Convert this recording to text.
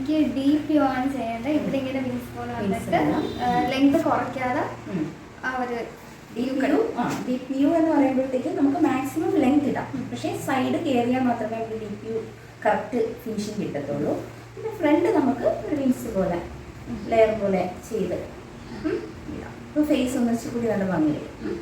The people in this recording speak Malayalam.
എനിക്ക് ഡീപ്പ് യു ആണ് ചെയ്യേണ്ടത്. ഇവിടെ ഇങ്ങനെ വിങ്സ് പോലെ വന്നിട്ട് ലെങ്ത് കുറയ്ക്കാതെ ആ ഒരു ഡീപ്പ് യു എന്ന് പറയുമ്പോഴത്തേക്ക് നമുക്ക് മാക്സിമം ലെങ്ത് ഇടാം. പക്ഷേ സൈഡ് കയറിയാൽ മാത്രമേ ഒരു ഡീപ്പ് യു കറക്റ്റ് ഫിനിഷിങ് കിട്ടത്തുള്ളൂ. പിന്നെ ഫ്രണ്ട് നമുക്ക് ഒരു വിങ്സ് പോലെ ലെയർ പോലെ ചെയ്ത് ഇടാം. അപ്പോൾ ഫേസ് ഒന്നിച്ചുകൂടി നല്ല ഭംഗി വരും.